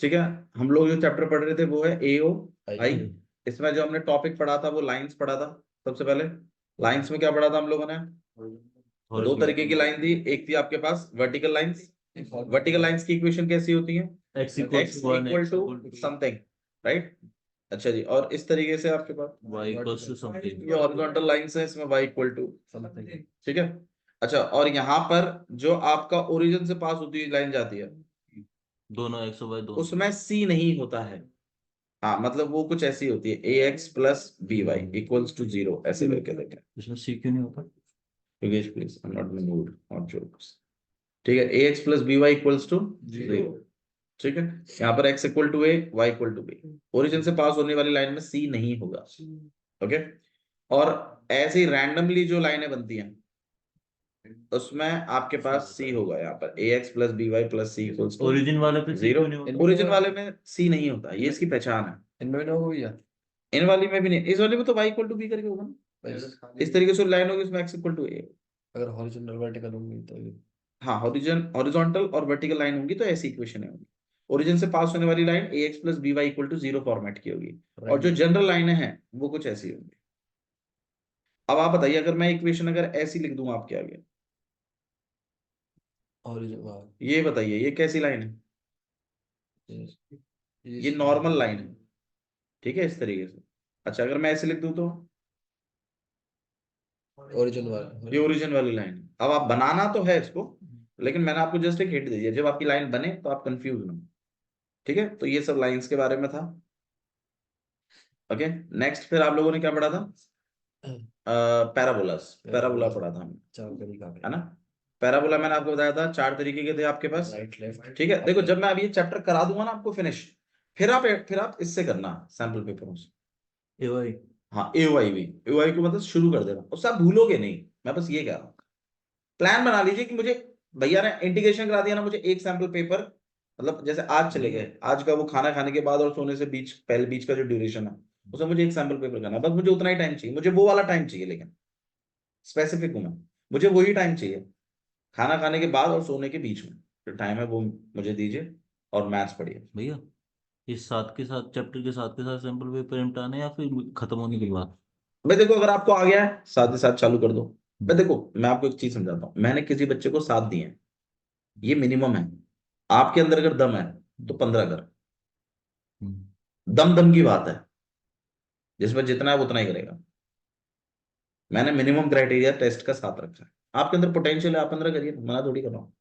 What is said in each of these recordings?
ठीक है, हम लोग जो चैप्टर पढ़ रहे थे वो है AOI। इसमें जो हमने टॉपिक पढ़ा था वो लाइंस पढ़ा था। सबसे पहले लाइंस में क्या पढ़ा था हम लोगों ने? दो तरीके की लाइन थी, एक थी आपके पास वर्टिकल लाइंस। वर्टिकल लाइंस की इक्वेशन कैसी होती है? x equal to something, right. अच्छा जी, और इस तरीके से आपके पास y इक्वल्स टू समथिंग। ये हॉरिजॉन्टल लाइंस है, इसमें y इक्वल टू समथिंग, ठीक है। अच्छा, और यहाँ पर जो आपका ओरिजिन से पास होती हुई लाइन जाती है दोनों x और y दोनों, उसमें c नहीं होता है। हाँ, मतलब वो कुछ ऐसी होती है ax plus by equals to 0, ऐसे करके देखें। इसमें c क्यों नहीं होता? Yogesh please, I am not in the mood for jokes. ठीक है, ax plus by equals to 0, ठीक है। यहाँ पर x equal to a, y equal to b। Origin से पास होने वाली लाइन में c नहीं होगा, ओके। और ऐसे ही रैंडमली जो लाइनें बनती हैं उसमें आपके पास c होगा। यहाँ पर ax plus by plus c equals to origin वाले पे c 0। क्यों नहीं होता? ओरिजिन वाले में c नहीं होता, ये इसकी पहचान है। इनमें ना हो गया, इन वाली में भी नहीं, इस वाली में तो y इक्वल टू b करके होगा ना। इस तरीके से लाइन होगी उसमें x इक्वल टू a। अगर हॉरिजॉन्टल वर्टिकल होंगी तो ये हाँ, हॉरिजॉन्टल और वर्टिकल लाइन होंगी तो ऐसी इक्वेशन होगी। ओरिजिन से पास होने वाली line ax plus by equal to 0 format की होगी, और जो जनरल लाइनें हैं वो कुछ ऐसी होंगी। अब आप बताइए, अगर मैं इक्वेशन अगर ऐसी लिख दूं आपके आगे, हॉरिजॉन्टल, ये बताइए ये कैसी लाइन है? ये नॉर्मल लाइन है, ठीक है, इस तरीके से। अच्छा, अगर मैं ऐसे लिख दूं तो ओरिजिन वाला, ये ओरिजिन वाली लाइन है। अब आप बनाना तो है इसको, लेकिन मैंने आपको जस्ट एक हिंट दे दिया, जब आपकी लाइन बने तो आप कंफ्यूज ना हो, ठीक है। तो ये सब लाइंस के बारे में था, ओके। नेक्स्ट फिर आप लोगों ने क्या पढ़ा था? पैराबोलास, पैराबोला पढ़ा था हमने, चार तरीका है ना। पैराबोला मैंने आपको बताया था 4 तरीके के थे आपके पास, राइट लेफ्ट। ठीक है। देखो, जब मैं अभी ये चैप्टर करा दूंगा ना आपको फिनिश, फिर आप इससे करना सैंपल पेपरों से। ay हाँ, AOI भी, AOI को मतलब शुरू कर देना, उससे आप भूलोगे नहीं। मैं बस ये कह रहा हूँ, प्लान बना लीजिए कि मुझे भैया ने इंटीग्रेशन करा दिया ना, मुझे एक सैंपल पेपर, मतलब जैसे आज चले गए, आज का वो खाना खाने के बाद और सोने से बीच, पहले बीच का जो ड्यूरेशन है उसमें मुझे एक सैंपल पेपर करना है। बस मुझे उतना ही टाइम चाहिए, मुझे वो वाला टाइम चाहिए, लेकिन स्पेसिफिक हूँ मैं, मुझे वही टाइम चाहिए, खाना खाने के बाद और सोने के बीच में जो टाइम है वो मुझे दीजिए, और मैथ्स पढ़िए। भैया, इस साथ के साथ चैप्टर के साथ सैंपल पेपर निपटाने या फिर खत्म होने के बाद? भाई देखो, अगर आपको आ गया है साथ ही साथ चालू कर दो। मैं देखो, मैं आपको एक चीज समझाता हूँ, मैंने किसी बच्चे को 7 दिए हैं, ये मिनिमम है। आपके अंदर अगर दम है तो 15 कर, दम दम की बात है, जिसमें जितना है वो उतना ही करेगा। मैंने मिनिमम क्राइटेरिया टेस्ट का 7 रखा है। आपके अंदर पोटेंशियल है, आप 15 करिए, मना थोड़ी कर रहा हूँ।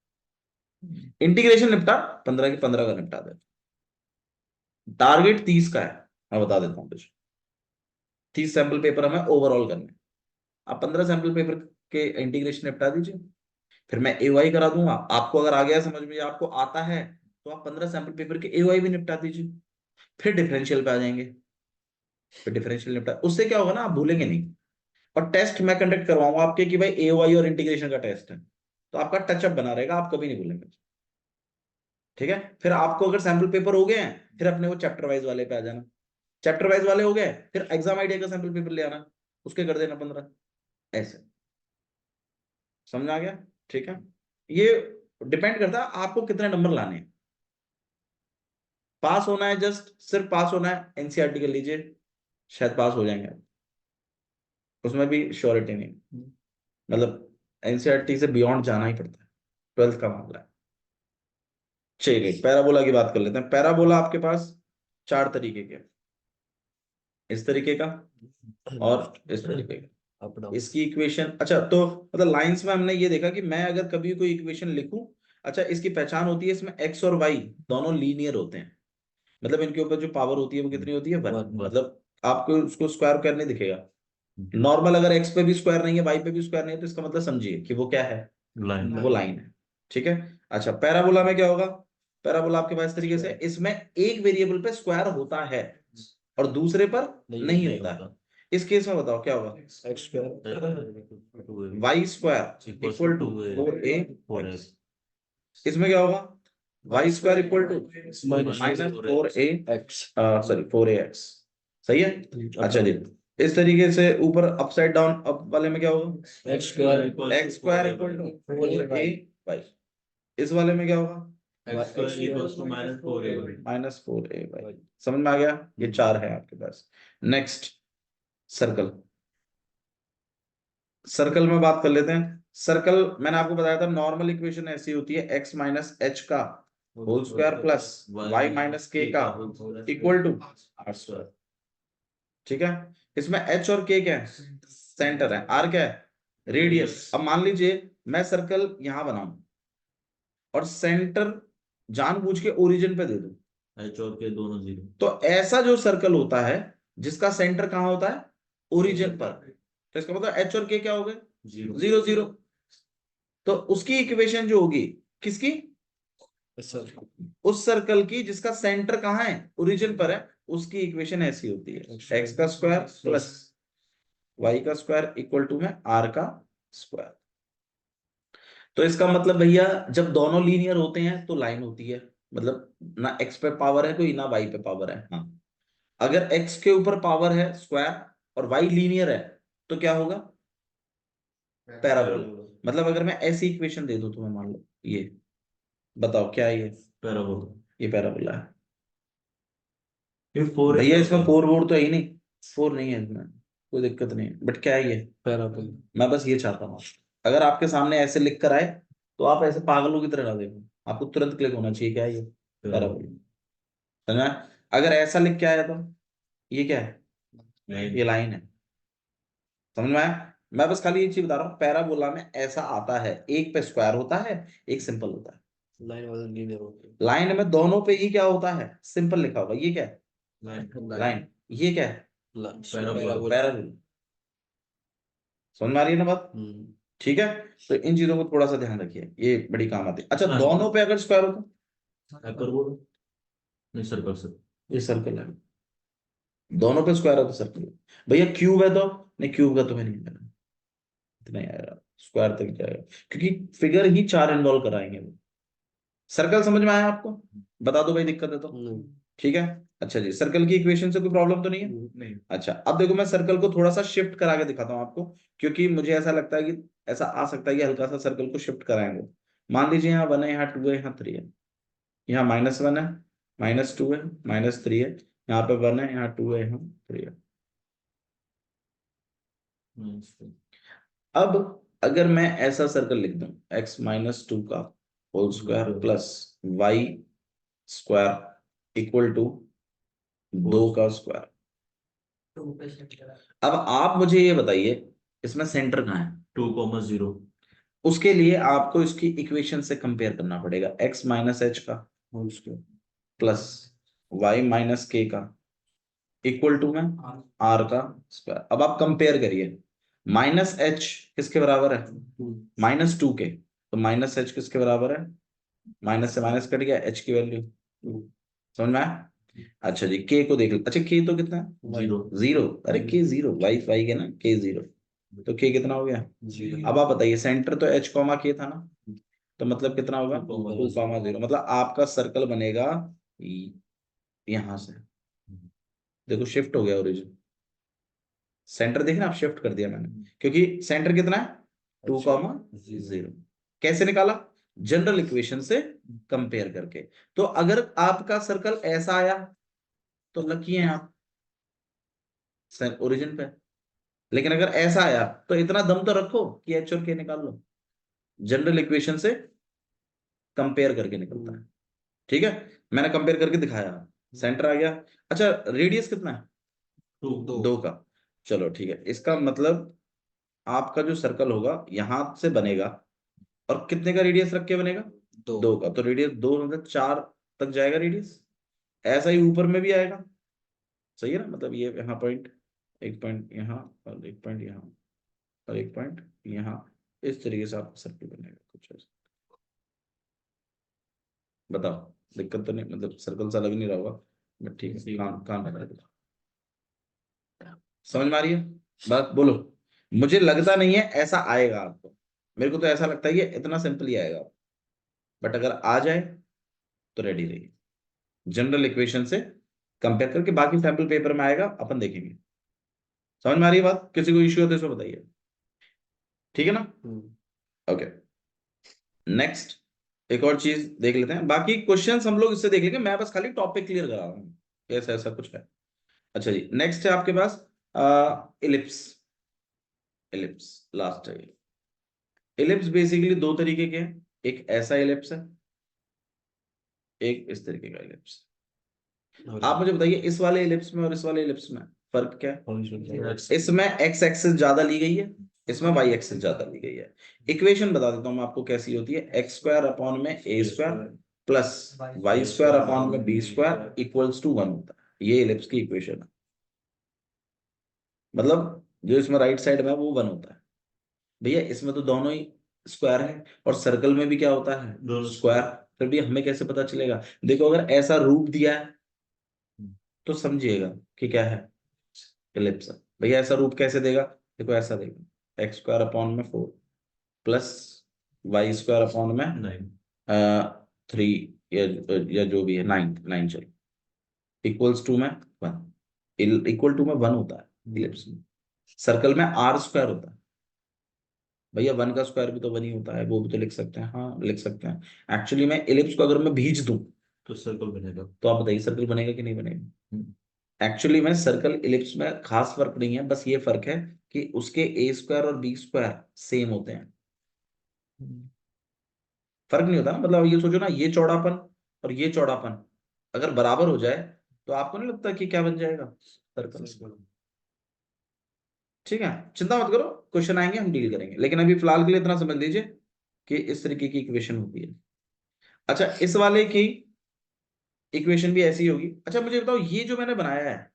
इंटीग्रेशन निपटा, 15 की 15 का निपटा दे। टारगेट 30 का है, मैं बता देता हूँ तुझे। 30 सैंपल पेपर हमें ओवरऑल करने, आप 15 सैंपल पेपर के इंटीग्रेशन निपटा दीजिए, फिर मैं AOI करा दूंगा। आपको अगर आ गया समझ में, आपको आता है, तो आप 15 सैंपल पेपर के AOI भी निपटा दीजिए, फिर डिफरेंशियल पे आ जाएंगे। फिर डिफरेंशियल निपटा, उससे क्या होगा ना, आप भूलेंगे नहीं। और टेस्ट मैं कंडक्ट करवाऊंगा आपके कि भाई AOI और इंटीग्रेशन का टेस्ट है, तो आपका टचअप बना रहेगा, आप कभी नहीं भूलेंगे, ठीक है। फिर आपको अगर सैंपल पेपर हो गए हैं, फिर अपने वो चैप्टर वाइज वाले पे आ जाना। चैप्टर वाइज वाले हो गए, फिर एग्जाम आइडिया का सैंपल पेपर ले आना, उसके कर देना 15, ऐसे। समझ आ गया? ठीक है। ये डिपेंड करता है आपको कितने नंबर लाने हैं। पास होना है, जस्ट सिर्फ पास होना है, एनसीईआरटी कर लीजिए, शायद पास हो जाएंगे। उसमें भी श्योरिटी नहीं, मतलब एनसीईआरटी से बियॉन्ड जाना ही पड़ता है, 12th का मामला है। चलिए, पैराबोला की बात कर लेते हैं। पैराबोला आपके पास 4 तरीके के, इस तरीके का और इस तरीके का। Up down. इसकी इक्वेशन, अच्छा तो मतलब लाइंस में हमने ये देखा कि मैं अगर कभी कोई इक्वेशन लिखूं, अच्छा इसकी पहचान होती है, इसमें x और y दोनों लीनियर होते हैं, मतलब इनके ऊपर जो पावर होती है वो कितनी होती है, 1। मतलब आपको उसको स्क्वायर करके नहीं दिखेगा। नॉर्मल अगर x पे भी स्क्वायर नहीं है, y पे भी स्क्वायर नहीं है, तो इसका मतलब समझिए कि वो क्या है, लाइन। वो लाइन है, ठीक है। अच्छा, पैराबोला में क्या होगा? पैराबोला आपके पास इस तरीके से, इसमें एक वेरिएबल पे स्क्वायर होता है और दूसरे पर नहीं होता है। इस केस में बताओ क्या होगा? X square Y square equal to 4a। इसमें क्या होगा? Y square equal to minus 4a X, sorry 4ax, सही है। अच्छा जी, इस तरीके से ऊपर अपसाइड डाउन अप वाले में क्या होगा? X square x square equal to 4a y। इस वाले में क्या होगा? X square equals to minus 4a -4a/, समझ में आ गया? ये 4 है आपके पास। नेक्स्ट सर्कल, सर्कल में बात कर लेते हैं। सर्कल मैंने आपको बताया था नॉर्मल इक्वेशन ऐसी होती है x माइनस एच का whole square plus y minus k का इक्वल टू आर स्क्वायर। ठीक है, इसमें h और k क्या है? सेंटर है। r क्या है? रेडियस। अब मान लीजिए मैं सर्कल यहां बनाऊं और सेंटर जानबूझ के ओरिजिन पे दे दूं, एच और के दोनों 0। तो ऐसा जो सर्कल होता है जिसका सेंटर कहां होता है? ओरिजिन पर, तो इसका मतलब h और k क्या हो गए? 0 0। तो उसकी इक्वेशन जो होगी किसकी? सर उस सर्कल की जिसका सेंटर कहां है? ओरिजिन पर है। उसकी इक्वेशन ऐसी होती है x का स्क्वायर प्लस y का स्क्वायर इक्वल टू में r का स्क्वायर। तो इसका मतलब भैया जब दोनों लीनियर होते हैं तो लाइन होती है, मतलब ना x पे पावर है कोई ना y पे पावर है। हाँ, अगर x के ऊपर पावर है स्क्वायर और y लीनियर है तो क्या होगा? पैराबोला। मतलब अगर मैं ऐसी इक्वेशन दे दूं तुम्हें, मान लो ये, बताओ क्या है ये? पैराबोला। ये पैराबोला है। ये 4 भैया इसमें 4 वोर तो है ही नहीं, 4 नहीं है इसमें, कोई दिक्कत नहीं है, बट क्या है ये? पैराबोला। मैं बस ये चाहता हूँ अगर आपके सामने ऐसे लिख कर आए तो आप ऐसे पागलों की तरह ना देखो, आपको तुरंत क्लिक होना चाहिए क्या है ये? पैराबोला। समझ में? अगर ऐसा लिख के आया तो ये क्या है? ये लाइन है। समझ में आया? मैं बस खाली ये चीज बता रहा हूँ, पैराबोला में ऐसा आता है, एक पे स्क्वायर होता है, एक सिंपल होता है। लाइन वाला लीनियर होती है। लाइन में दोनों पे ही क्या होता है? सिंपल लिखा होगा। ये क्या है? लाइन। ये क्या है? पैराबोला। पैराबोला। समझ में आ रही है ना बात? ठीक है, तो इन चीजों को थोड़ा सा ध्यान रखिए, ये बड़ी काम आती है। अच्छा, हाँ। दोनों पे अगर स्क्वायर हो तो? हाइपरबोला नहीं, सर्कल सर। ये सर्कल है, दोनों पे स्क्वायर हो तो सर्कल है। भैया क्यूब है तो? नहीं, क्यूब का तो मैं नहीं लेना, इतना ही आएगा, स्क्वायर तक जाएगा, क्योंकि फिगर ही 4 इन्वॉल्व कराएंगे वो। सर्कल समझ में आया आपको? बता दो भाई, दिक्कत है तो। ठीक है, अच्छा जी, सर्कल की इक्वेशन से कोई प्रॉब्लम तो नहीं है? नहीं। अच्छा, अब देखो मैं सर्कल को थोड़ा सा शिफ्ट करा के दिखाता हूँ आपको, क्योंकि मुझे ऐसा लगता है कि ऐसा आ सकता है कि हल्का सा सर्कल को शिफ्ट कराएंगे। मान लीजिए यहाँ 1 है, यहाँ 2 है, यहाँ 3 है, यहाँ -1 है, -2 है, -3 है, यहाँ पे 1 है, यहाँ 2 है, यहाँ 3 है। अब अगर मैं ऐसा सर्कल लिख दूं, x-2 का whole square plus y square equal to 2 का स्क्वायर। अब आप मुझे ये बताइए इसमें सेंटर कहाँ है? 2,0। उसके लिए आपको इसकी इक्वेशन से कंपेयर करना पड़ेगा, x माइनस एच का whole square plus y minus k का इक्वल टू में r का स्क्वायर। अब आप कंपेयर करिए, माइनस एच किसके बराबर है? -2 के, तो माइनस एच किसके बराबर है? माइनस से माइनस कट गया, एच की वैल्यू समझ में आया? अच्छा जी, के को देख लो। अच्छा, के तो कितना है? 0। 0। अरे के 0, वाई फाई के ना, के 0, तो के कितना हो गया? 0। अब आप बताइए, सेंटर तो एच कॉमा के था ना, तो मतलब कितना होगा? 2,0। मतलब आपका सर्कल बनेगा यहां से, देखो शिफ्ट हो गया ओरिजिन, सेंटर देखना आप, शिफ्ट कर दिया मैंने, क्योंकि सेंटर कितना है? 2,0। कैसे निकाला? जनरल इक्वेशन से कंपेयर करके। तो अगर आपका सर्कल ऐसा आया तो लकी हैं आप, ओरिजिन पे। लेकिन अगर ऐसा आया तो इतना दम तो रखो कि एच और के निकाल लो, जनरल इक्वेशन से कंपेयर करके निकलता है। ठीक है, मैंने कंपेयर करके दिखाया, सेंटर आ गया। अच्छा, रेडियस कितना है? 2 का। चलो ठीक है, इसका मतलब आपका जो सर्कल होगा यहां से बनेगा, और कितने का रेडियस रख के बनेगा? 2 का। तो रेडियस 2 मतलब 4 तक जाएगा रेडियस, ऐसा ही ऊपर में भी आएगा। सही है ना? मतलब ये यहाँ पॉइंट, एक पॉइंट यहाँ, और एक पॉइंट यहाँ, और एक पॉइंट यहाँ, इस तरीके से आपका सर्कल बनेगा कुछ ऐसा। बताओ, दिक्कत तो नहीं? मतलब सर्कल सा लग नहीं रहा होगा, बट ठीक है, काम लग रहा है। समझ में आ रही है बात? बोलो। मुझे लगता नहीं है ऐसा आएगा आपको, मेरे को तो ऐसा लगता है कि इतना सिंपल ही आएगा, बट अगर आ जाए तो रेडी रहिए, जनरल इक्वेशन से कंपेयर करके। बाकी सैंपल पेपर में आएगा, अपन देखेंगे। समझ में आ रही है बात? किसी को इश्यू होते तो बताइए, ठीक है ना? ओके, नेक्स्ट एक और चीज देख लेते हैं, बाकी क्वेश्चंस हम लोग इससे देख लेंगे, मैं बस खाली टॉपिक क्लियर करा रहा हूँ ऐसा ऐसा कुछ है। अच्छा जी, नेक्स्ट है आपके पास इलिप्स। इलिप्स लास्ट है। इलिप्स बेसिकली दो तरीके के हैं, एक ऐसा इलिप्स है, एक इस तरीके का इलिप्स। आप मुझे बताइए इस वाले इलिप्स में और इस वाले इलिप्स में फर्क क्या है? इसमें एक्स एक्सिस ज्यादा ली गई है, इसमें वाई एक्सिस ज्यादा ली गई है। इक्वेशन बता देता हूं मैं आपको कैसी होती है, एक्स स्क्वायर अपॉन में a square plus y square upon में बी स्क्वायर इक्वल्स टू 1 होता है। ये इलिप्स की इक्वेशन है, मतलब जो इसमें राइट साइड में है वो 1 होता है। भैया इसमें तो दोनों ही स्क्वायर है, और सर्कल में भी क्या होता है, दोनों स्क्वायर। फिर भी हमें कैसे पता चलेगा? देखो अगर ऐसा रूप दिया है तो समझिएगा कि क्या है, इलिप्स है। भैया ऐसा रूप कैसे देगा? देखो ऐसा देगा, एक्स स्क्वायर अपॉन में 4 प्लस वाई स्क्वायर अपॉन में नहीं 3 या जो भी है 9 9 चलो इक्वल्स टू में 1। इक्वल टू में 1 होता है इलिप्स में। सर्कल में आर स्क्वायर होता है। भैया 1 का स्क्वायर भी तो 1 ही होता है, वो भी तो लिख सकते हैं, हाँ लिख सकते हैं। एक्चुअली में इलिप्स को अगर मैं भीज दूं तो सर्कल बनेगा। तो आप बताइए सर्कल बनेगा कि नहीं बनेगा? हम्म, एक्चुअली में सर्कल इलिप्स में खास फर्क नहीं है, बस ये फर्क है कि उसके ए स्क्वायर और बी स्क्वायर सेम होते हैं। फर्क नहीं होता ना, मतलब ये सोचो ना, ये चौड़ापन और ये चौड़ापन अगर बराबर हो जाए तो आपको नहीं लगता कि क्या बन जाएगा, सर्कल। ठीक है, चिंता मत करो, क्वेश्चन आएंगे हम डील करेंगे, लेकिन अभी फिलहाल के लिए इतना समझ लीजिए कि इस तरीके की इक्वेशन होती है। अच्छा, इस वाले की इक्वेशन भी ऐसी होगी। अच्छा मुझे बताओ, ये जो मैंने बनाया है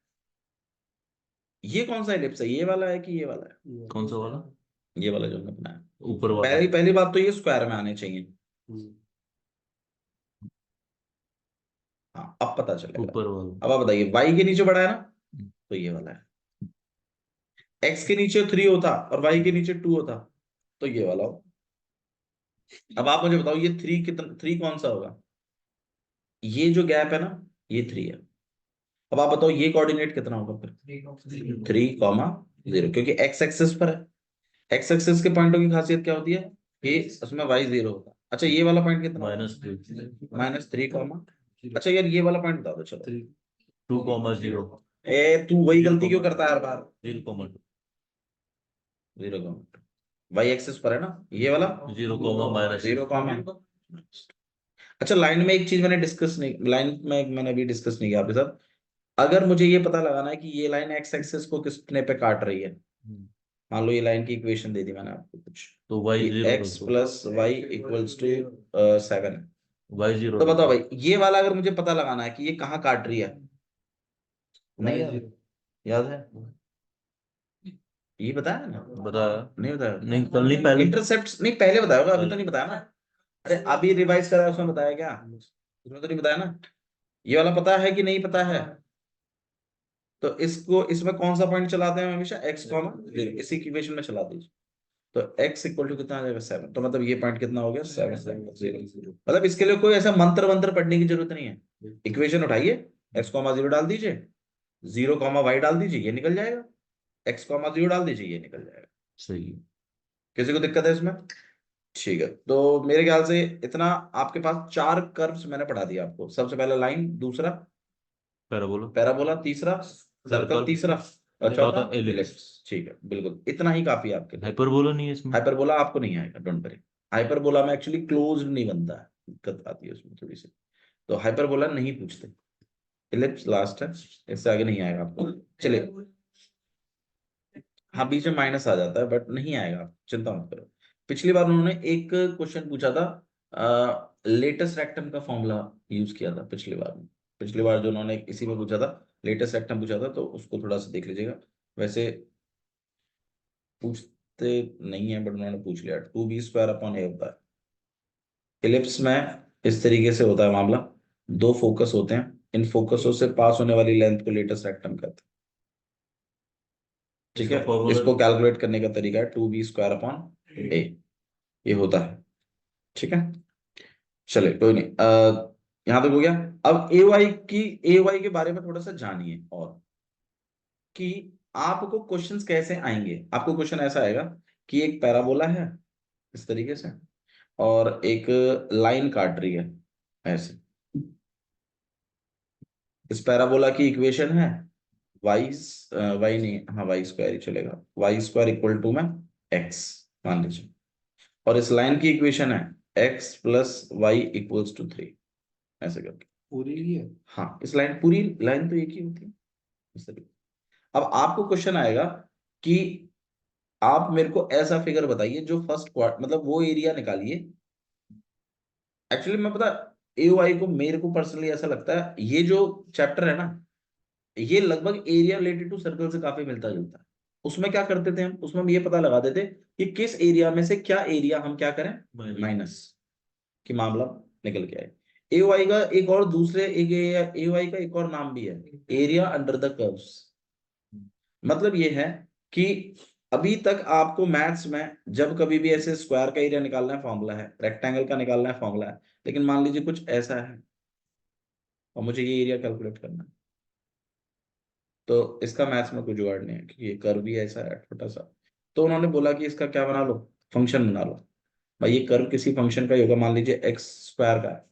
ये कौन सा एलिप्स है, ये वाला है कि ये वाला है? कौन सा वाला? ये वाला जो मैंने बनाया। ऊपर वाला। पहली पहली बात तो ये स्क्वायर में आने चाहिए। हाँ अब पता चलेगा। ऊपर वाला। अब आप बताइए, y के नीचे बड़ा है ना, हम्म, तो ये वाला है। x के नीचे 3 होता और y के नीचे 2 होता तो ये वाला हो। अब आप मुझे बताओ ये 3 कितना, 3 कौन सा होगा? ये जो गैप है ना, ये 3 है। अब आप बताओ ये कोऑर्डिनेट कितना होगा फिर? 3,0, क्योंकि x एक्सिस पर है। x एक्सिस के पॉइंटों की खासियत क्या होती है कि उसमें y 0 होगा। अच्छा ये वाला पॉइंट कितना होगा? -3 -3, अच्छा यार ये वाला पॉइंट बता दो चलो। 2,0 तू वही गलती क्यों करता है हर बार? 0,2 0, वाई एक्सिस पर है ना ये वाला, 0, -0 0, अच्छा लाइन में एक चीज मैंने डिस्कस नहीं, लाइन में मैंने अभी डिस्कस नहीं किया आपके साथ। अगर मुझे ये पता लगाना है कि ये लाइन एक्स एक्सिस को कितने पे काट रही है, मान लो ये लाइन की इक्वेशन दे दी मैंने आपको कुछ, तो y 0 x plus y equals to 7, y 0 तो बताओ भाई ये वाला अगर मुझे पता लगाना है कि ये कहाँ काट रही है, नहीं याद, याद है? ये बताया ना? बताया नहीं बताया? नहीं, कल नहीं, पहले। इंटरसेप्ट नहीं पहले बताया होगा, अभी तो नहीं बताया ना। अरे अभी रिवाइज करा है, उसमें बताया क्या? उसमें तो नहीं बताया ना। ये वाला पता है कि नहीं पता है? तो इसको, इसमें कौन सा पॉइंट चलाते हैं हमेशा? एक्स कॉमा 0, इसी इक्वेशन में चला दीजिए। तो x इक्वल टू कितना आ जाएगा? 7। तो मतलब ये पॉइंट कितना हो गया? 7,0। मतलब इसके लिए कोई ऐसा मंत्र वंत्र पढ़ने की जरूरत नहीं है। इक्वेशन उठाइए, x कॉमा 0 डाल दीजिए, 0 कॉमा y डाल दीजिए, ये निकल जाएगा। x कॉमा 0 डाल दीजिए, ये निकल जाएगा। सही है। किसी को दिक्कत है इसमें? ठीक है, तो मेरे ख्याल से इतना। आपके पास 4 कर्व्स मैंने पढ़ा दिया आपको। सबसे पहला लाइन, दूसरा पैराबोला, पैराबोला, तीसरा सर्कल, सर्कल, तीसरा और चौथा चौथा एलिप्स। इलिप्स। ठीक है, बिल्कुल इतना ही काफी है आपके लिए। हाइपरबोला नहीं है इसमें? हाइपरबोला आपको नहीं आएगा, डोंट वरी। हाइपरबोला में एक्चुअली क्लोज नहीं बनता है, दिक्कत आती है उसमें थोड़ी सी, तो हाइपरबोला नहीं पूछते। इलिप्स लास्ट है, इससे आगे नहीं आएगा आपको। चलिए, हाँ बीच में माइनस आ जाता है बट नहीं आएगा, आप चिंता मत करो। पिछली बार उन्होंने एक क्वेश्चन पूछा था, लेटेस्ट रेक्टम का फॉर्मूला यूज किया था पिछली बार में। पिछली बार जो उन्होंने इसी में पूछा था, लेटेस्ट रेक्टम पूछा था, तो उसको थोड़ा सा देख लीजिएगा। वैसे पूछते नहीं है बट उन्होंने पूछ लिया, 2b² अपॉन a होता है। इलिप्स में इस तरीके से होता है मामला, दो फोकस होते हैं, इन फोकसों से पास होने वाली लेंथ को लेटेस्ट रेक्टम कहते हैं। ठीक है, इसका फॉर्मूला इसको कैलकुलेट करने का तरीका है 2b² अपॉन a, ये होता है। ठीक है, चले कोई नहीं, यहां तक हो गया। अब ए वाई के बारे में थोड़ा सा जानिए, और कि आपको क्वेश्चंस कैसे आएंगे। आपको क्वेश्चन ऐसा आएगा कि एक पैराबोला है इस तरीके से, और एक लाइन काट रही है ऐसे, इस पैराबोला की इक्वेशन है वाई, वाई नहीं, हाँ वाई स्क्वायर ही चलेगा, वाई स्क्वायर इक्वल टू में एक्स मान लीजिए, और इस लाइन की इक्वेशन है x plus y equals to 3, ऐसे करके। पूरी ही है। हाँ, इस लाइन, पूरी लाइन तो एक ही होती है इस तरीके। अब आपको क्वेश्चन आएगा कि आप मेरे को ऐसा फिगर बताइए जो फर्स्ट क्वार्टर, मतलब वो एरिया निकालिए। एक्चुअली मैं पता, एओआई को मेरे को पर्सनली ऐसा लगता है ये जो चैप्टर है ना, ये लगभग एरिया रिलेटेड टू सर्कल से काफी मिलता जुलता है। उसमें क्या करते थे उसमें हम ये पता लगा देते कि किस एरिया में से क्या एरिया हम क्या करें, माइनस, कि मामला निकल के आए। एओआई का एक और दूसरे एक एओआई का एक और नाम भी है, एरिया अंडर द कर्व्स। मतलब ये है कि अभी तक आपको मैथ्स में जब कभी भी ऐसे स्क्वायर का एरिया निकालना है फॉर्मूला है, रेक्टेंगल का निकालना है फॉर्मूला है, लेकिन मान लीजिए कुछ ऐसा है और मुझे ये एरिया कैलकुलेट करना है, तो इसका मैथ्स में कोई जुगाड़ नहीं है क्योंकि ये कर्व भी ऐसा है छोटा सा। तो उन्होंने बोला कि इसका क्या बना लो, फंक्शन बना लो। भाई ये कर्व किसी फंक्शन का ही होगा, मान लीजिए एक्स स्क्वायर का है।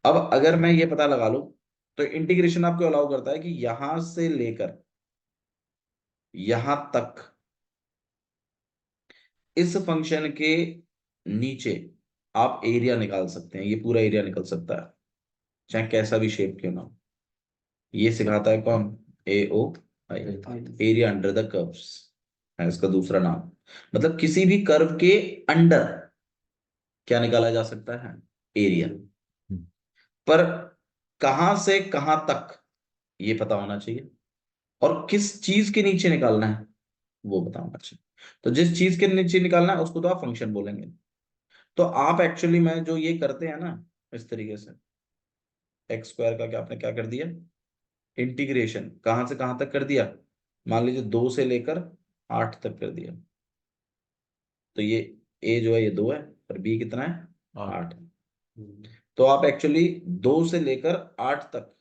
अब अगर मैं ये पता लगा लूं, तो इंटीग्रेशन आपको अलाउ करता है कि यहां से लेकर यहां तक इस फंक्शन के नीचे आप एरिया निकाल सकते हैं, ये पूरा एरिया निकल सकता है, चाहे कैसा भी शेप क्यों ना हो। ये सिखाता है कौन, ए ओ आई, एरिया अंडर द कर्व्स है इसका दूसरा नाम। मतलब किसी भी कर्व के अंडर क्या निकाला जा सकता है, एरिया। पर कहां से कहां तक ये पता होना चाहिए, और किस चीज के नीचे निकालना है वो पता होना चाहिए। तो जिस चीज के नीचे निकालना है उसको तो आप फंक्शन बोलेंगे। तो आप एक्चुअली में जो ये करते हैं ना इस तरीके से, एक्स स्क्वायर का क्या आपने क्या कर दिया, इंटीग्रेशन कहां से कहां तक कर दिया, मान लीजिए 2 से लेकर 8 तक कर दिया। तो ये ए जो है ये 2 है, और बी कितना है, 8 है। तो आप एक्चुअली 2 से लेकर 8 तक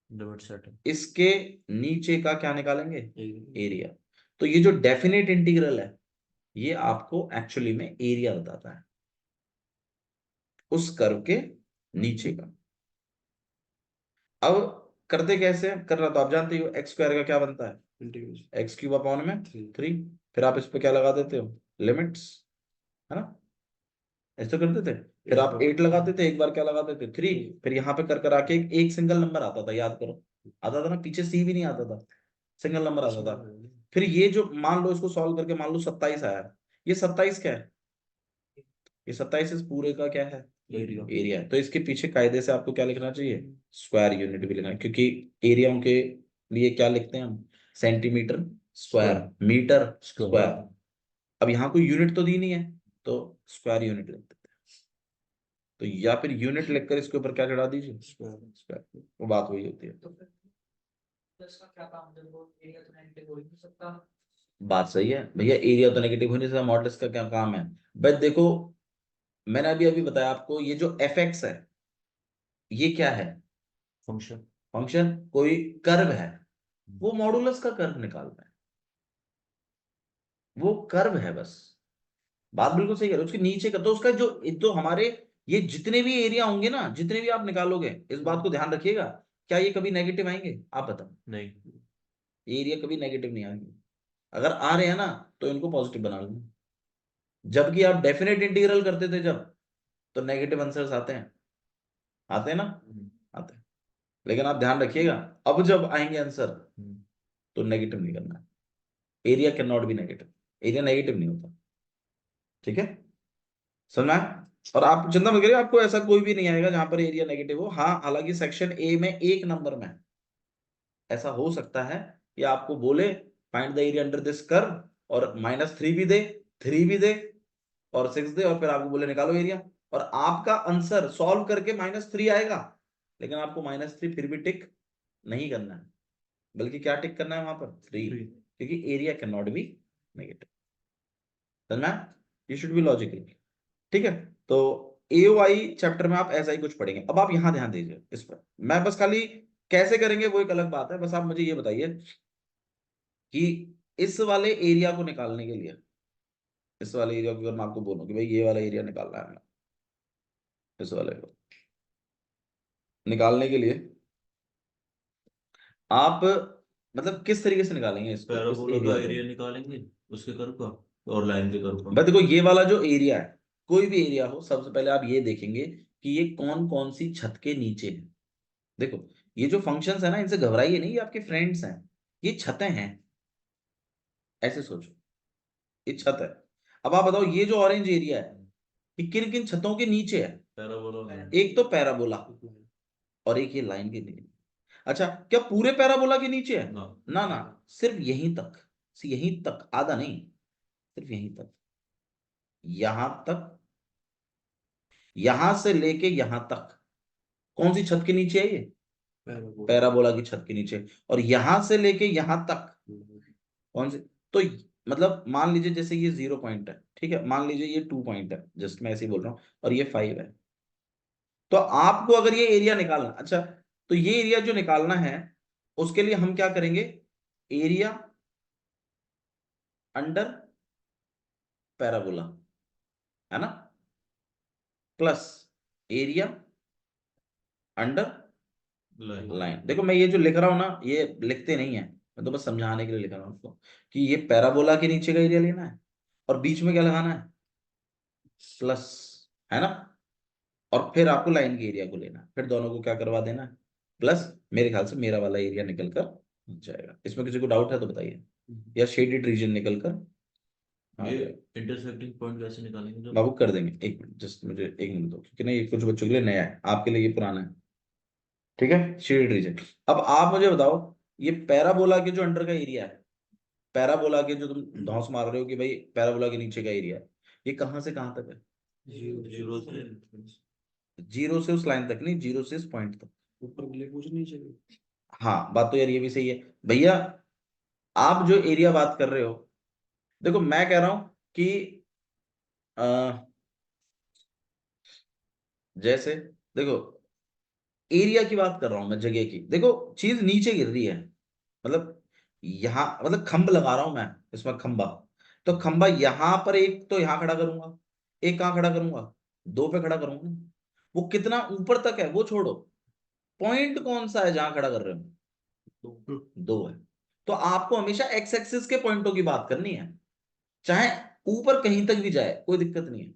लिमिट सेट है। इसके नीचे का क्या निकालेंगे, एरिया। तो ये जो डेफिनेट इंटीग्रल है ये आपको एक्चुअली में एरिया बताता है उस कर्व के नीचे का। अब करते कैसे करना, तो आप जानते हो एक्स स्क्वायर का क्या बनता है, इंटीग्रेशन एक्स क्यूब अपॉन में 3। 3। फिर आप इस पे क्या लगा देते हो, लिमिट्स, है ना, ऐसे तो करते थे। फिर आप 8 लगाते थे, एक बार क्या लगाते थे 3, फिर यहाँ पे कर कर आके एक सिंगल नंबर आता था, याद करो, आता था ना, पीछे सी भी नहीं आता था, सिंगल नंबर आता था। फिर ये जो मान लो इसको सॉल्व करके मान लो 27 आया, ये 27 क्या है, ये 27 इस पूरे का क्या है, एरिया। एरिया है। तो इसके पीछे कायदे से आपको क्या लिखना चाहिए, स्क्वायर यूनिट भी लिखना है, क्योंकि एरिया के लिए क्या लिखते हैं हम, सेंटीमीटर स्क्वायर, मीटर स्क्वायर। अब यहाँ कोई यूनिट तो दी नहीं है, तो स्क्वायर यूनिट लिख देते हैं। तो या फिर यूनिट लिखकर इसके ऊपर क्या चढ़ा दीजिए, स्क्वायर, वो बात वही होती है। इसका क्या काम है, वो एरिया तो नेगेटिव हो ही नहीं सकता। बात सही है भैया, एरिया तो नेगेटिव होने से मॉडल्स का क्या काम है। बट देखो, मैंने अभी अभी बताया आपको, ये जो एफ एक्स है ये क्या है, फंक्शन। फंक्शन, कोई कर्व है, वो मॉडुलस का कर्व निकालना है, वो कर्व है बस। बात बिल्कुल सही है, उसके नीचे का तो उसका जो तो हमारे ये जितने भी एरिया होंगे ना, जितने भी आप निकालोगे, इस बात को ध्यान रखिएगा, क्या ये कभी नेगेटिव आएंगे, आप बताओ। नहीं। ये एरिया कभी नेगेटिव नहीं आएंगे, अगर आ रहे हैं ना तो इनको पॉजिटिव बना लेना। जबकि आप डेफिनेट इंटीग्रल करते थे जब, तो नेगेटिव आंसर्स आते हैं, आते हैं ना, आते हैं। लेकिन आप ध्यान रखिएगा, अब जब आएंगे आंसर तो नेगेटिव नहीं करना है। Area can not be negative, area negative नहीं होता, ठीक है, समझना है। और आप चिंता मत करिए, आपको ऐसा कोई भी नहीं आएगा जहां पर एरिया नेगेटिव हो। हाँ, हालांकि सेक्शन ए में एक नंबर में ऐसा हो सकता है कि आपको बोले find the area under this curve, और -3 भी दे, 3 भी दे, और 6 दे, और फिर आपको बोले निकालो एरिया, और आपका आंसर सॉल्व करके -3 आएगा, लेकिन आपको -3 फिर भी टिक नहीं करना है, बल्कि क्या टिक करना है वहां पर, 3, क्योंकि area can not be negative. समझना, यू शुड बी लॉजिकल, ठीक है। तो एओआई चैप्टर में आप ऐसा ही कुछ पढ़ेंगे। अब आप यहां ध्यान दीजिए इस पर, मैं बस खाली कैसे करेंगे वो एक अलग बात है, बस आप मुझे ये बताइए कि इस वाले एरिया को निकालने के लिए इस वाले एरिया को अगर मैं आपको बोलूं कि भाई ये वाला एरिया निकालना है, इस वाले को निकालने के लिए आप मतलब किस तरीके से निकालेंगे इसको, इस पैराबोला एरिया का को? एरिया निकालेंगे उसके कर्व का और लाइन के कर्व का। भाई देखो ये वाला जो एरिया है, कोई भी एरिया हो, सबसे पहले आप ये देखेंगे कि ये कौन कौन सी छत के नीचे है। देखो ये जो फंक्शंस है ना, इनसे घबराइए नहीं, ये आपके फ्रेंड्स हैं, ये छतें हैं, ऐसे सोचो, ये छत है। अब आप बताओ ये जो ऑरेंज एरिया है, ये किन किन छतों के नीचे है? पैराबोला एक तो पैराबोला और एक ये लाइन के नीचे। अच्छा, क्या पूरे पैराबोला के नीचे है? ना ना ना, सिर्फ यहीं तक, यहीं तक, आधा नहीं, सिर्फ यहीं तक, यहां तक, यहां से लेके यहां तक। कौन सी छत के नीचे है ये? पैराबोला की छत के नीचे। और यहां से लेके यहां तक कौन सी? तो मतलब मान लीजिए जैसे ये 0 पॉइंट है, ठीक है, मान लीजिए ये 2 पॉइंट है, जस्ट मैं ऐसे ही बोल रहा हूं, और ये 5 है। तो आपको अगर ये एरिया निकालना, अच्छा, तो ये एरिया जो निकालना है, उसके लिए हम क्या करेंगे? एरिया अंडर पैराबोला, है ना, plus area under line. Line. देखो मैं ये जो लिख रहा हूं ना, ये लिखते नहीं है, मैं तो बस समझाने के लिए लिख रहा हूं उसको, कि ये पैराबोला के नीचे का एरिया लेना है और बीच में क्या लगाना है? प्लस, है ना, और फिर आपको लाइन के एरिया को लेना है, फिर दोनों को क्या करवा देना है? प्लस। मेरे ख्याल से मेरा वाला एरिया निकल कर जाएगा। इसमें किसी को डाउट है तो बताइए, या शेडेड रीजन निकल कर आ ये जाएगा। इंटरसेक्टिंग पॉइंट कैसे निकालेंगे जब? बाबू कर देंगे, एक मिनट, जस्ट मुझे 1 मिनट दो, क्योंकि ना ये कुछ बच्चों के लिए नया है, आपके लिए ये पुराना है, ठीक है, शेडेड रीजन। अब आप मुझे बताओ, ये पैराबोला के जो अंडर का एरिया है, पैराबोला के जो तुम धौंस मार रहे हो कि भाई पैराबोला के नीचे का एरिया है, ये कहां से कहां तक है? जीरो से 0 से उस लाइन तक नहीं, 0 से इस पॉइंट तक। ऊपर के लिए कुछ नहीं चाहिए। हाँ, बात तो यार ये भी सही है भैया। आप जो एरिया बात कर रहे हो, देखो मैं कह रहा हूं कि अ, जैसे देखो एरिया की बात कर रहा हूं मैं, जगह की। देखो चीज नीचे गिर रही है, मतलब यहाँ, मतलब खंभ लगा रहा हूं मैं इसमें, खंभा। तो खंभा यहां पर एक तो यहां खड़ा करूंगा, एक कहां खड़ा करूंगा? 2 पे खड़ा करूंगा। वो कितना ऊपर तक है वो छोड़ो, पॉइंट कौन सा है जहां खड़ा कर रहे हो? 2 है। तो आपको हमेशा एक्स एक्सिस के पॉइंटों की बात करनी है, चाहे ऊपर कहीं तक भी जाए, कोई दिक्कत नहीं है,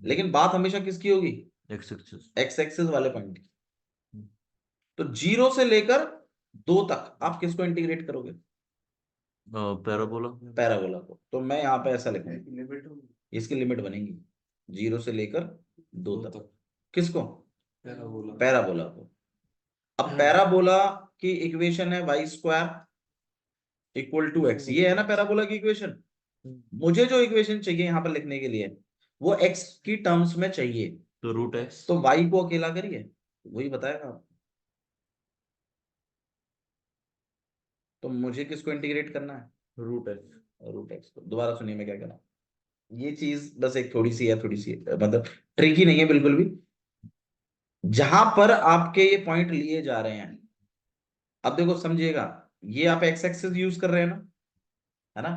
लेकिन बात हमेशा किसकी होगी? X axis. एक्स एक्सिस वाले पॉइंट की। तो 0 से लेकर 2 तक आप किसको इंटीग्रेट करोगे? पैराबोला। पैराबोला को। तो मैं यहाँ पे ऐसा लिखूंगा, इसकी लिमिट बनेगी 0 से लेकर 2 तक। किसको? पैराबोला को। अब पैराबोला की इक्वेशन है y² = x, ये है ना पैराबोला की इक्वेशन। मुझे जो इक्वेशन चाहिए यहां पर लिखने के लिए, वो x की टर्म्स में चाहिए। तो रूट एक्स। तो y को अकेला करिए, वही बताएगा आपको। तो मुझे किसको इंटीग्रेट करना है? Root x. रूट एक्स को। दोबारा सुनिए मैं क्या कह रहा हूँ, ये चीज बस एक थोड़ी सी है, थोड़ी सी मतलब ट्रिकी नहीं है बिल्कुल भी। जहां पर आपके ये पॉइंट लिए जा रहे हैं, अब देखो समझिएगा, ये आप एक्स एक्सिस यूज कर रहे हैं ना, है ना,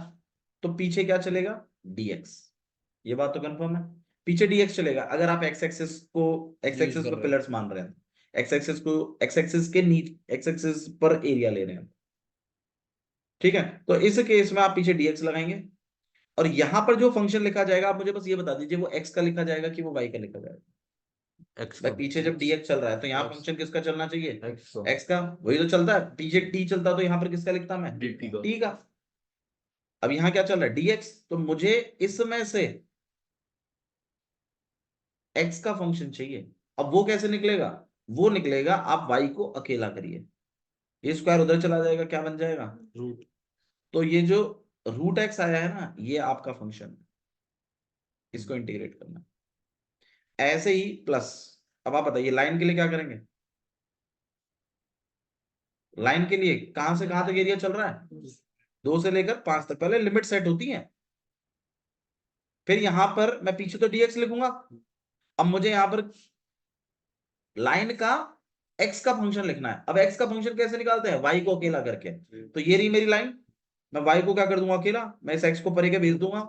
तो पीछे क्या चलेगा? dx। ये बात तो कंफर्म है, पीछे dx चलेगा। अगर आप एक्स एक्सिस को, एक्स Use एक्सिस कर को रहे हैं। पिलर्स मान रहे हैं, एक्स एक्सिस को, एक्स एक्सिस के नीचे, एक्स एक्सिस पर एरिया ले रहे हैं, ठीक है, तो इस केस में आप पीछे dx लगाएंगे, और यहां पर जो फंक्शन लिखा जाएगा, आप मुझे बस ये बता दीजिए, वो x का लिखा जाएगा कि वो y का लिखा जाएगा? एक्स भाई का। पीछे जब dx चल रहा है तो यहाँ X। फंक्शन किसका चलना चाहिए? एक्स का। x का। वही तो चलता है, पीछे t चलता तो यहाँ पर किसका लिखता मैं? dt का। t का। अब यहाँ क्या चल रहा है? dx। तो मुझे इसमें से x का फंक्शन चाहिए। अब वो कैसे निकलेगा? वो निकलेगा, आप y को अकेला करिए, ये स्क्वायर उधर चला जाएगा, क्या बन जाएगा? रूट। तो ये जो रूट x आया है ना, ये आपका फंक्शन है, इसको इंटीग्रेट करना। ऐसे ही प्लस। अब आप बताइए लाइन के लिए क्या करेंगे? लाइन के लिए कहां से कहां तक एरिया चल रहा है? 2 से लेकर 5 तक। पहले लिमिट सेट होती है, फिर यहां पर मैं पीछे तो dx लिखूंगा। अब मुझे यहां पर लाइन का x का फंक्शन लिखना है। अब x का फंक्शन कैसे निकालते हैं? y को अकेला करके। तो ये रही मेरी लाइन, मैं y को क्या कर दूंगा अकेला, मैं इस x को परे के भेज दूंगा,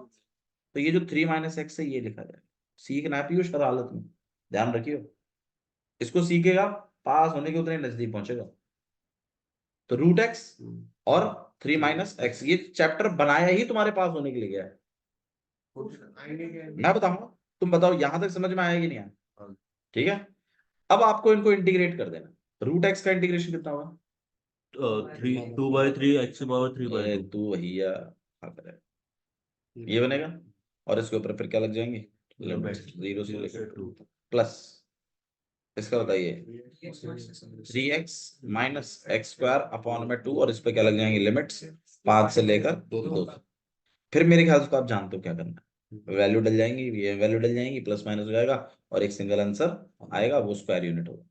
तो ये जो 3 माइनस एक्स है ये लिखा जाएगा। सीखना है पीयूष हर हालत में, ध्यान रखियो, इसको सीखेगा पास होने के उतने नजदीक पहुंचेगा। तो रूट एक्स और 3 माइनस एक्स, ये चैप्टर बनाया ही तुम्हारे पास होने के लिए गया है। मैं बताऊंगा, तुम बताओ यहां तक समझ में आया कि नहीं आया? ठीक है, अब आपको इनको इंटीग्रेट कर देना। रूट एक्स का इंटीग्रेशन कितना होगा? 2/3 x⁻³ तू भैया हाँ करे, ये बनेगा, और इसके ऊपर फिर क्या लग जाएंगे, लिमिट 0 से लेकर 2 प्लस इसका बताइए 3x minus x square upon में 2, और इस पे क्या लग जाएंगे लिमिट्स 5 से लेकर 2। फिर मेरे ख्याल से तो आप जानते हो क्या करना है, वैल्यू डल जाएंगी, ये वैल्यू डल जाएंगी, प्लस माइनस हो जाएगा, और एक सिंगल आंसर आएगा, वो स्क्वायर यूनिट होगा।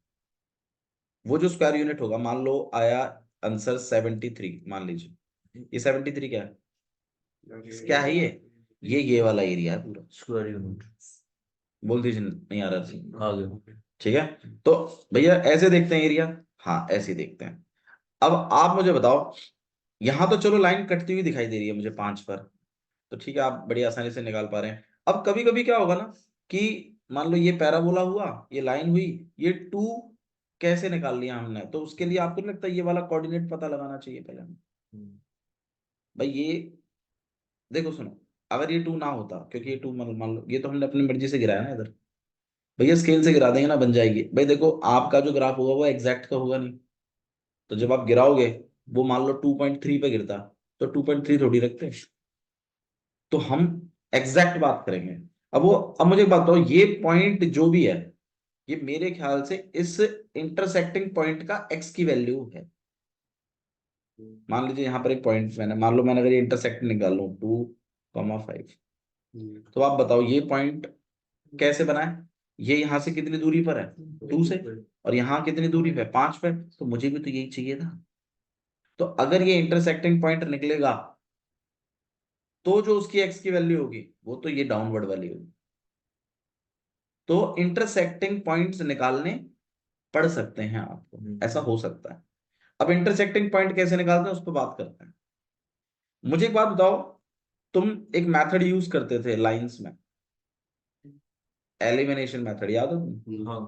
वो जो स्क्वायर यूनिट होगा, मान लो आया आंसर 73, मान लीजिए ये 73 क्या है, क्या है ये वाला एरिया है पूरा, स्क्वायर यूनिट बोल दीजिए नहीं आ रहा था। आ गया। ठीक है, तो भैया ऐसे देखते हैं एरिया, हाँ ऐसे देखते हैं। अब आप मुझे बताओ, यहां तो चलो लाइन कटती हुई दिखाई दे रही है मुझे 5 पर, तो ठीक है आप बड़ी आसानी से निकाल पा रहे हैं। अब कभी कभी क्या होगा ना कि मान लो ये पैराबोला हुआ, ये लाइन हुई, ये 2 कैसे निकाल लिया हमने, तो उसके लिए आपको नहीं लगता ये वाला कोऑर्डिनेट पता लगाना चाहिए पहले हमें? भाई ये देखो सुनो, अगर ये 2 ना होता, क्योंकि ये 2 मान लो ये तो हमने अपनी मर्जी से गिराया ना इधर, भैया स्केल से गिरा देंगे ना बन जाएगी। भाई देखो आपका जो ग्राफ होगा वो एग्जैक्ट का होगा नहीं, तो जब आप गिराओगे वो मान लो 2.3 पे गिरता, तो 2.3 थोड़ी रखते हैं, तो हम एग्जैक्ट बात करेंगे। अब मुझे एक बात बताओ, ये पॉइंट जो भी है ये मेरे ख्याल से इस इंटरसेक्टिंग पॉइंट का एक्स की वैल्यू है। मान लीजिए यहाँ पर एक पॉइंट मैंने, मान लो मैंने अगर ये इंटरसेक्ट निकाल लूं 2,5, तो आप बताओ ये पॉइंट कैसे बना है, ये यहाँ से कितनी दूरी पर है 2 से, और यहाँ कितनी दूरी पे 5 पे, तो मुझे भी तो यही चाहिए था। तो अगर ये इंटरसेक्टिंग पॉइंट निकलेगा तो जो उसकी एक्स की वैल्यू होगी वो तो ये डाउनवर्ड वाली होगी। तो इंटरसेक्टिंग पॉइंट्स निकालने पड़ सकते हैं आपको, ऐसा हो सकता है। अब इंटरसेक्टिंग पॉइंट कैसे निकालते हैं उस पर बात करते हैं। मुझे एक बात बताओ, तुम एक मेथड यूज करते थे लाइंस में, एलिमिनेशन मेथड, याद है तुम्हें? हाँ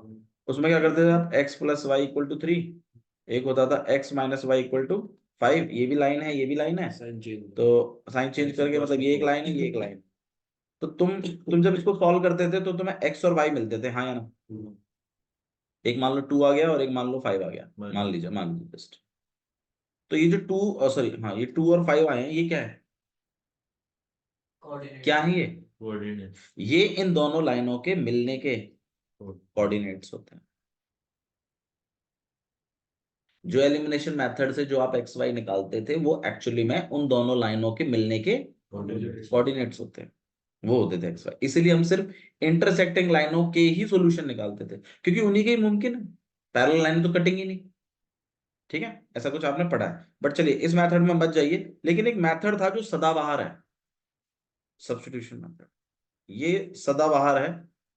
उसमें क्या करते थे आप, x plus y equal to 3, एक होता था x minus y equal to 5, ये भी लाइन है ये भी लाइन है, तो साइन चेंज करके मतलब ये एक लाइन है ये एक लाइन। तो तुम जब इसको सॉल्व करते थे तो तुम्हें x और y मिलते थे, हाँ या ना? एक मान लो 2 आ गया और एक मान लो 5 आ गया, मान लीजिए जस्ट। तो ये जो 2 सॉरी हाँ ये 2 और 5 आए हैं, ये क्या है, क्या है ये? कोऑर्डिनेट ये इन दोनों लाइनों के मिलने के कोऑर्डिनेट्स होते हैं। जो एलिमिनेशन मेथड से जो आप एक्स वाई निकालते थे वो एक्चुअली में उन दोनों लाइनों के मिलने के कोऑर्डिनेट्स होते हैं, वो होते थे एक्स वाई। इसीलिए हम सिर्फ इंटरसेक्टिंग लाइनों के ही सॉल्यूशन निकालते थे, क्योंकि उन्हीं के ही मुमकिन है, पैरेलल लाइन तो कटेंगी नहीं। ठीक है, ऐसा कुछ आपने पढ़ा है, बट चलिए इस मेथड में बच जाइए। लेकिन एक मेथड था जो सदाबहार है, सब्स्टिट्यूशन मेथड, ये सदाबहार है।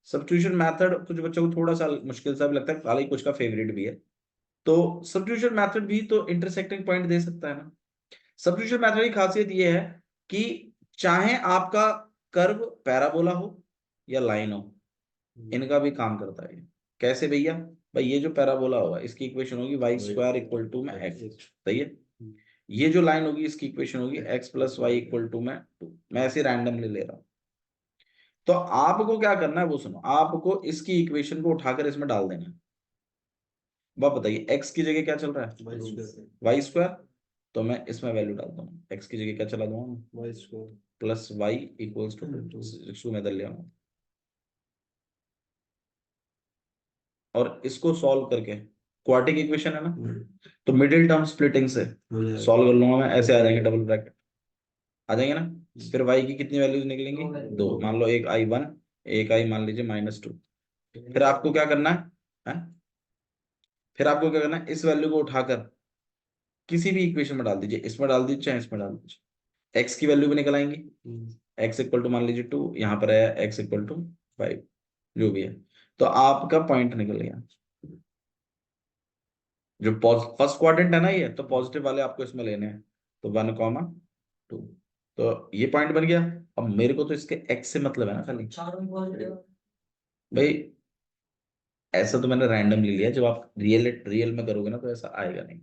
सब्स्टिट्यूशन मेथड कुछ बच्चों को थोड़ा सा मुश्किल सा भी लगता है, हालांकि कुछ का फेवरेट भी है। तो सब्स्टिट्यूशन मेथड भी तो इंटरसेक्टिंग पॉइंट दे सकता है ना। सब्स्टिट्यूशन मेथड की खासियत ये है कि चाहे आपका कर्व पैराबोला हो या लाइन हो, इनका भी काम करता है। कैसे भैया? भाई ये जो पैराबोला होगा इसकी इक्वेशन होगी वाई स्क्वायर इक्वल टू में एक्स, सही है। ये जो लाइन होगी इसकी इक्वेशन होगी x plus y equal to में 2, मैं ऐसे रैंडमली ले रहा हूं। तो आपको क्या करना है वो सुनो, आपको इसकी इक्वेशन को उठाकर इसमें डाल देना है। अब बताइए एक्स की जगह क्या चल रहा है, वाई स्क्वायर, तो मैं इसमें वैल्यू डालता हूँ, एक्स की जगह क्या चला दूंगा y square plus y equals to 2 में दल लिया, और इसको सॉल्व करके क्वाड्रेटिक इक्वेशन है ना, तो मिडिल टर्म स्प्लिटिंग से सॉल्व कर लूंगा मैं, ऐसे आ जाएंगे डबल ब्रैकेट आ जाएंगे ना। फिर y की कितनी वैल्यूज निकलेंगी, 2, मान लो एक I1 एक आई मान लीजिए -2। फिर आपको क्या करना है? फिर आपको क्या करना है, इस वैल्यू को उठाकर किसी भी इक्वेशन में डाल दीजिए, इसमें डाल दीजिए चाहे इसमें डाल दीजिए, x की वैल्यू भी निकल आएंगी, x इक्वल टू मान लीजिए 2, यहाँ पर आया x इक्वल टू 5, जो भी है, तो आपका पॉइंट निकल गया। जो फर्स्ट क्वाड्रेंट है ना ये, तो पॉजिटिव वाले आपको इसमें लेने हैं, तो 1, 2। तो ये पॉइंट बन गया। अब मेरे को तो इसके एक्स से मतलब है ना खाली। चारों में पॉजिटिव। भाई ऐसा तो मैंने रैंडमली लिया, जब आप रियल में करोगे ना तो ऐसा आएगा नहीं।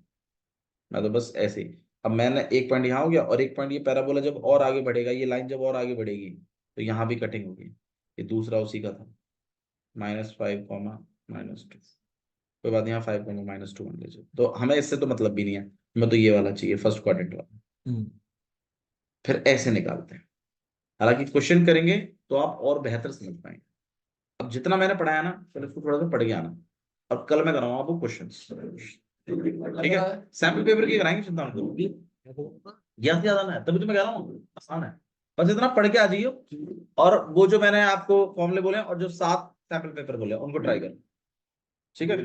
मैं तो बस ऐसे ही, अब मैंने एक पॉइंट यहाँ हो गया और एक पॉइंट ये पैराबोला जब और आगे बढ़ेगा, ये लाइन जब और आगे बढ़ेगी तो यहाँ भी कटिंग होगी। ये दूसरा उसी का था, -5, -2। कोई बात नहीं, यहाँ 5, -2 मान लीजिए। तो हमें इससे तो मतलब भी नहीं है, हमें तो ये वाला चाहिए, फर्स्ट क्वाड्रेंट वाला। हम्म, फिर ऐसे निकालते हैं। हालांकि क्वेश्चन करेंगे तो आप और बेहतर समझ पाएंगे। अब जितना मैंने पढ़ाया ना, पहले इसको थोड़ा सा पढ़ के आना। अब कल मैं कराऊंगा आपको क्वेश्चन, ठीक है? सैम्पल पेपर की कराएंगे, चिंता मत करो। ज्यादा से ज्यादा ना है, तभी तो मैं कह रहा हूँ आसान है। बस इतना पढ़ के आ जाइए, और वो जो मैंने आपको फॉर्मूले बोले और जो 7 सैम्पल पेपर बोले उनको ट्राई करो, ठीक है?